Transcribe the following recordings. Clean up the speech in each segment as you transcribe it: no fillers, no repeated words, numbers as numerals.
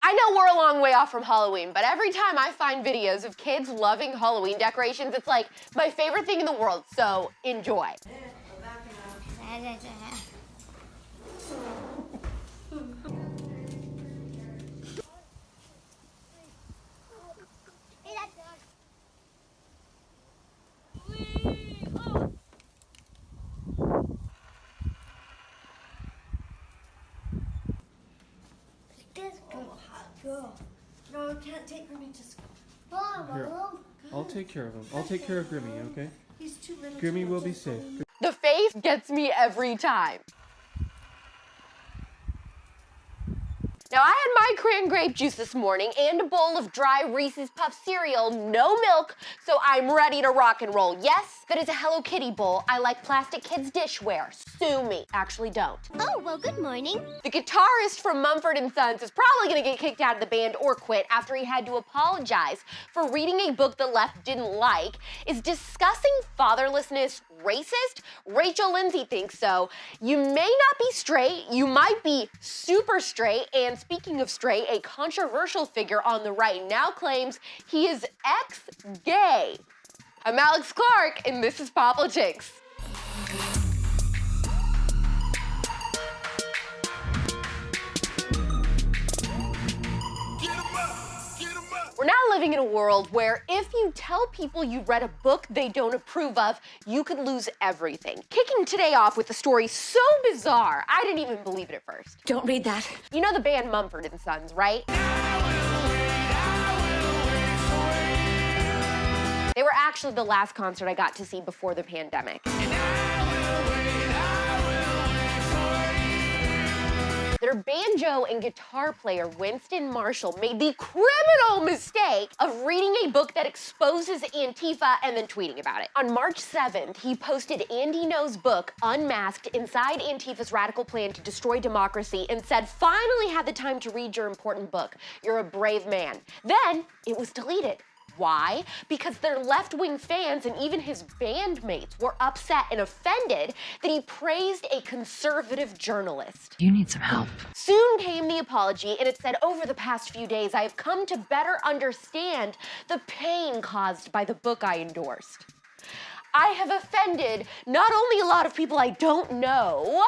I know we're a long way off from Halloween, but every time I find videos of kids loving Halloween decorations, it's like my favorite thing in the world, so enjoy. No, I can't take Grimmy to school. Here, I'll take care of him. I'll take care of Grimmy, okay? He's too little. Grimmy will be safe. The face gets me every time. Now, I had my cran grape juice this morning and a bowl of dry Reese's Puff cereal, no milk, so I'm ready to rock and roll. Yes, that is a Hello Kitty bowl. I like plastic kids' dishware. Sue me. Actually, don't. Oh, well, good morning. The guitarist from Mumford & Sons is probably gonna get kicked out of the band or quit after he had to apologize for reading a book the left didn't like. Is discussing fatherlessness racist? Rachel Lindsay thinks so. You may not be straight, you might be super straight, and speaking of straight, a controversial figure on the right now claims he is ex-gay. I'm AlexClark, and this is POPlitics. We're now living in a world where if you tell people you read a book they don't approve of, you could lose everything. Kicking today off with a story so bizarre, I didn't even believe it at first. Don't read that. You know the band Mumford & Sons, right? They were actually the last concert I got to see before the pandemic. Their banjo and guitar player, Winston Marshall, made the criminal mistake of reading a book that exposes Antifa and then tweeting about it. On March 7th, he posted Andy No's book, Unmasked, inside Antifa's radical plan to destroy democracy and said, "Finally had the time to read your important book. You're a brave man." Then it was deleted. Why? Because their left-wing fans and even his bandmates were upset and offended that he praised a conservative journalist. You need some help. Soon came the apology, and it said, "Over the past few days, I have come to better understand the pain caused by the book I endorsed. I have offended not only a lot of people I don't know,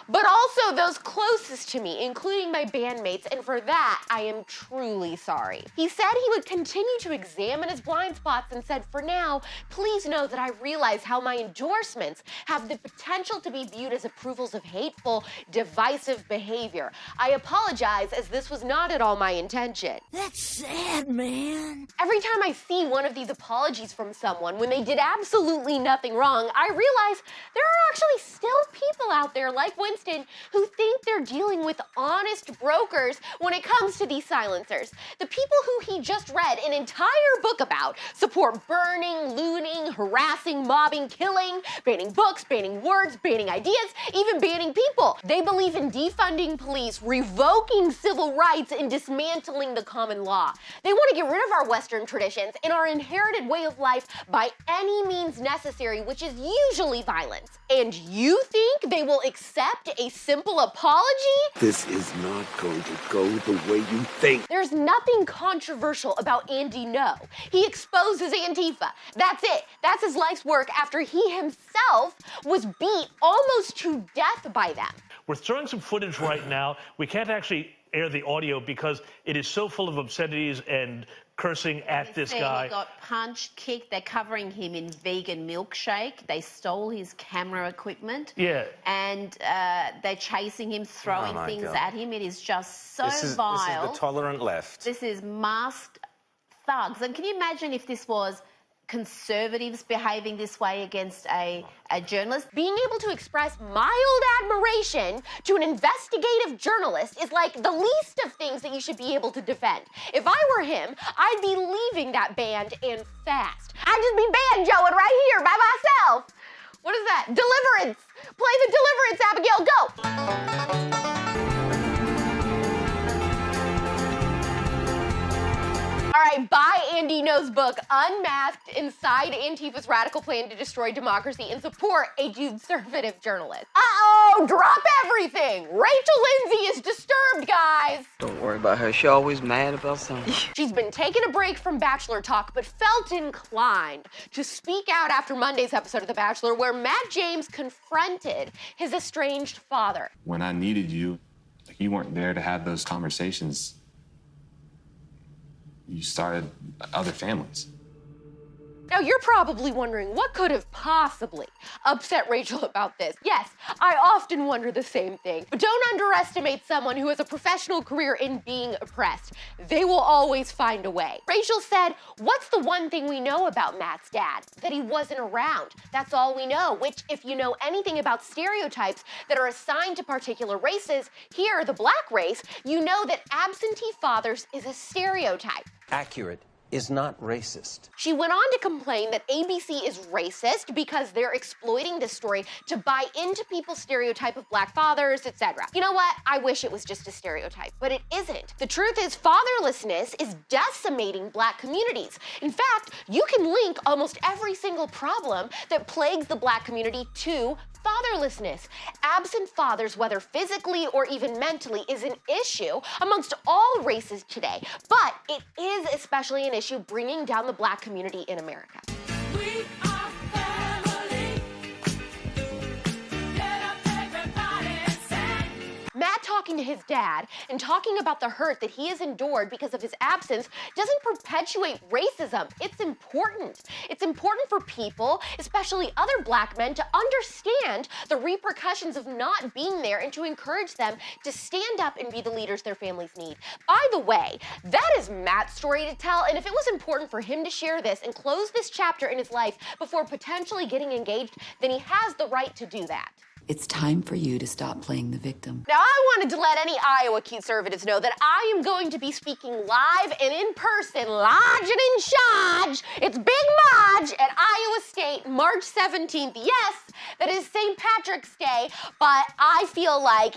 but also those closest to me, including my bandmates, and for that, I am truly sorry." He said he would continue to examine his blind spots and said, "For now, please know that I realize how my endorsements have the potential to be viewed as approvals of hateful, divisive behavior. I apologize, as this was not at all my intention." That's sad, man. Every time I see one of these apologies from someone when they did absolutely nothing wrong, I realize there are actually still people out there like Winston who think they're dealing with honest brokers when it comes to these silencers. The people who he just read an entire book about support burning, looting, harassing, mobbing, killing, banning books, banning words, banning ideas, even banning people. They believe in defunding police, revoking civil rights, and dismantling the common law. They want to get rid of our Western traditions and our inherited way of life by any means necessary, which is usually violence. And you think they will accept a simple apology? This is not going to go the way you think. There's nothing controversial about Andy No. He exposes Antifa. That's it. That's his life's work after he himself was beat almost to death by them. We're throwing some footage right now. We can't actually air the audio because it is so full of obscenities and cursing at this guy. He got punched, kicked. They're covering him in vegan milkshake. They stole his camera equipment. Yeah. And they're chasing him, throwing things at him. It is just so vile. This is the tolerant left. This is masked thugs. And can you imagine if this was conservatives behaving this way against a journalist? Being able to express mild admiration to an investigative journalist is like the least of things that you should be able to defend. If I were him, I'd be leaving that band and fast. I'd just be banjoing right here by myself. What is that? Deliverance! Play the Deliverance, Abigail, go! All right, bye, Andy No's book, Unmasked: Inside Antifa's Radical Plan to Destroy Democracy and Support a Conservative Journalist. Uh-oh, drop everything! Rachel Lindsay is disturbed, guys! Don't worry about her. She always mad about something. She's been taking a break from Bachelor talk, but felt inclined to speak out after Monday's episode of The Bachelor, where Matt James confronted his estranged father. When I needed you, you weren't there to have those conversations. You started other families. Now, you're probably wondering what could have possibly upset Rachel about this. Yes, I often wonder the same thing. But don't underestimate someone who has a professional career in being oppressed. They will always find a way. Rachel said, what's the one thing we know about Matt's dad? That he wasn't around. That's all we know, which, if you know anything about stereotypes that are assigned to particular races, here, the black race, you know that absentee fathers is a stereotype. Accurate is not racist. She went on to complain that ABC is racist because they're exploiting this story to buy into people's stereotype of black fathers, etc. You know what? I wish it was just a stereotype, but it isn't. The truth is, fatherlessness is decimating black communities. In fact, you can link almost every single problem that plagues the black community to fatherlessness. Absent fathers, whether physically or even mentally, is an issue amongst all races today, but it is especially an issue bringing down the black community in America. We are family. Get up, everybody, sing. Matt talking to his dad and talking about the hurt that he has endured because of his absence doesn't perpetuate racism. It's important. It's important for people, especially other black men, to understand the repercussions of not being there and to encourage them to stand up and be the leaders their families need. By the way, that is Matt's story to tell, and if it was important for him to share this and close this chapter in his life before potentially getting engaged, then he has the right to do that. It's time for you to stop playing the victim. Now, I wanted to let any Iowa CUTEservatives know that I am going to be speaking live and in person, lodge and in charge. It's Big Marge at Iowa State, March 17th. Yes, that is St. Patrick's Day, but I feel like,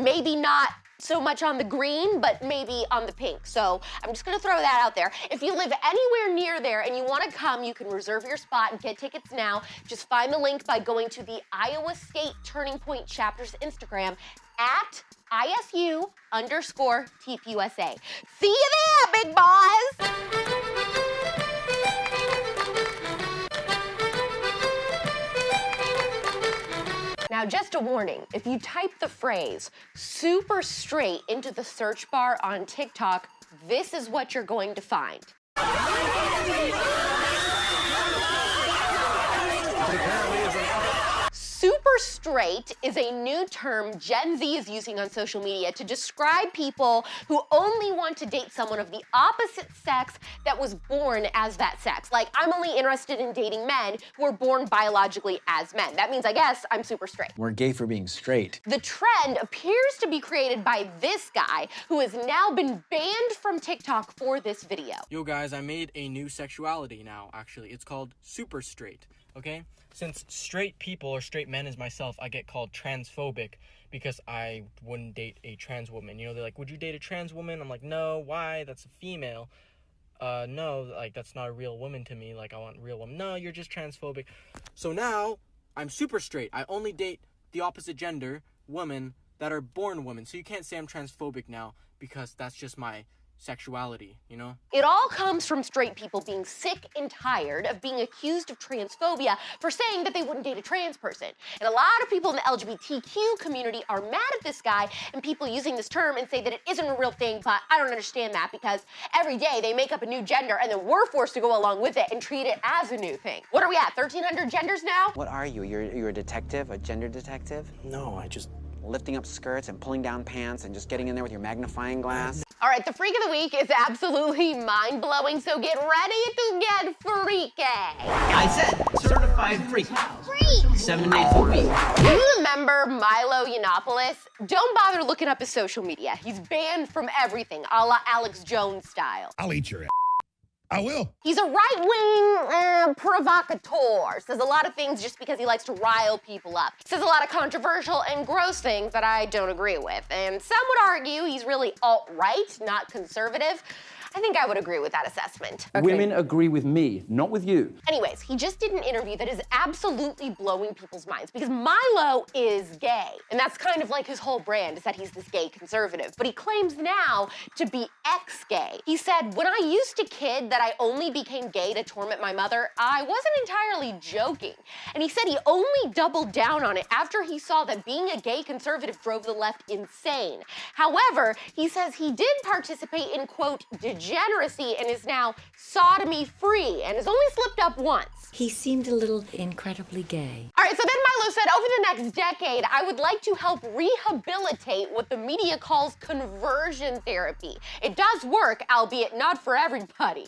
maybe not so much on the green, but maybe on the pink. So I'm just gonna throw that out there. If you live anywhere near there and you wanna come, you can reserve your spot and get tickets now. Just find the link by going to the Iowa State Turning Point chapter's Instagram at ISU_TPUSA. See you there, big boys! Now, just a warning, if you type the phrase super straight into the search bar on TikTok, this is what you're going to find. Super straight is a new term Gen Z is using on social media to describe people who only want to date someone of the opposite sex that was born as that sex. Like, I'm only interested in dating men who are born biologically as men. That means, I guess, I'm super straight. We're gay for being straight. The trend appears to be created by this guy who has now been banned from TikTok for this video. Yo guys, I made a new sexuality now, actually. It's called super straight, okay? Since straight people or straight men as myself, I get called transphobic because I wouldn't date a trans woman. They're like, would you date a trans woman? I'm like, no, why? That's a female. No, like, that's not a real woman to me. Like, I want real woman. No, you're just transphobic. So now, I'm super straight. I only date the opposite gender, women, that are born women. So you can't say I'm transphobic now because that's just my sexuality, It all comes from straight people being sick and tired of being accused of transphobia for saying that they wouldn't date a trans person. And a lot of people in the LGBTQ community are mad at this guy and people using this term and say that it isn't a real thing, but I don't understand that because every day they make up a new gender and then we're forced to go along with it and treat it as a new thing. What are we at, 1,300 genders now? What are you? You're a detective? A gender detective? No, I just... Lifting up skirts and pulling down pants and just getting in there with your magnifying glass? All right, the freak of the week is absolutely mind-blowing, so get ready to get freaky. I said certified freak. Freak! 7 days a week. You remember Milo Yiannopoulos? Don't bother looking up his social media. He's banned from everything, a la Alex Jones style. I'll eat your ass. I will. He's a right-wing provocateur. Says a lot of things just because he likes to rile people up. Says a lot of controversial and gross things that I don't agree with. And some would argue he's really alt-right, not conservative. I think I would agree with that assessment. Women agree with me, not with you. Anyways, he just did an interview that is absolutely blowing people's minds because Milo is gay. And that's kind of like his whole brand, is that he's this gay conservative. But he claims now to be ex-gay. He said, when I used to kid that I only became gay to torment my mother, I wasn't entirely joking. And he said he only doubled down on it after he saw that being a gay conservative drove the left insane. However, he says he did participate in, quote, degeneracy and is now sodomy-free and has only slipped up once. He seemed a little incredibly gay. All right, so then Milo said, over the next decade, I would like to help rehabilitate what the media calls conversion therapy. It does work, albeit not for everybody.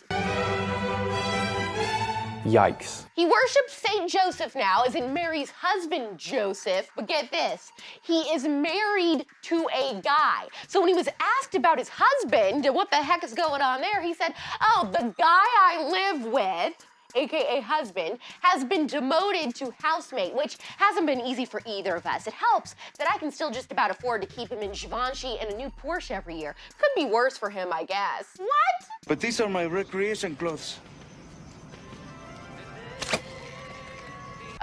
Yikes. He worships Saint Joseph now, as in Mary's husband, Joseph. But get this, he is married to a guy. So when he was asked about his husband and what the heck is going on there, he said, oh, the guy I live with, AKA husband, has been demoted to housemate, which hasn't been easy for either of us. It helps that I can still just about afford to keep him in Givenchy and a new Porsche every year. Could be worse for him, I guess. What? But these are my recreation clothes.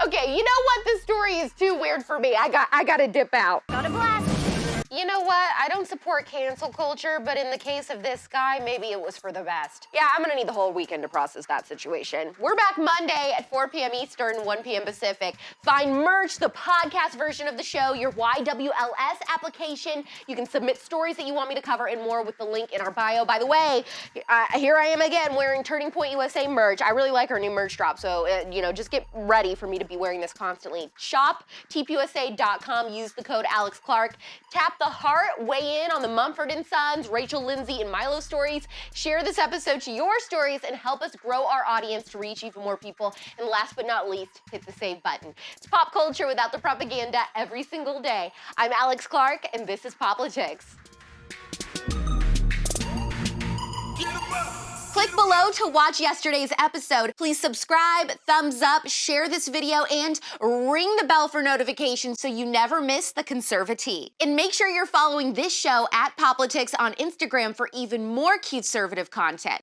Okay, you know what? This story is too weird for me. I gotta dip out. Got a blast. You know what? I don't support cancel culture, but in the case of this guy, maybe it was for the best. Yeah, I'm gonna need the whole weekend to process that situation. We're back Monday at 4 p.m. Eastern, 1 p.m. Pacific. Find merch, the podcast version of the show, your YWLS application. You can submit stories that you want me to cover and more with the link in our bio. By the way, here I am again wearing Turning Point USA merch. I really like our new merch drop, so just get ready for me to be wearing this constantly. Shop tpusa.com, use the code AlexClark, tap the heart, weigh in on the Mumford & Sons, Rachel Lindsay, and Milo stories. Share this episode to your stories and help us grow our audience to reach even more people. And last but not least, hit the save button. It's pop culture without the propaganda every single day. I'm AlexClark, and this is POPlitics. Click below to watch yesterday's episode. Please subscribe, thumbs up, share this video, and ring the bell for notifications so you never miss the conservatee. And make sure you're following this show at POPlitics on Instagram for even more CUTEservative content.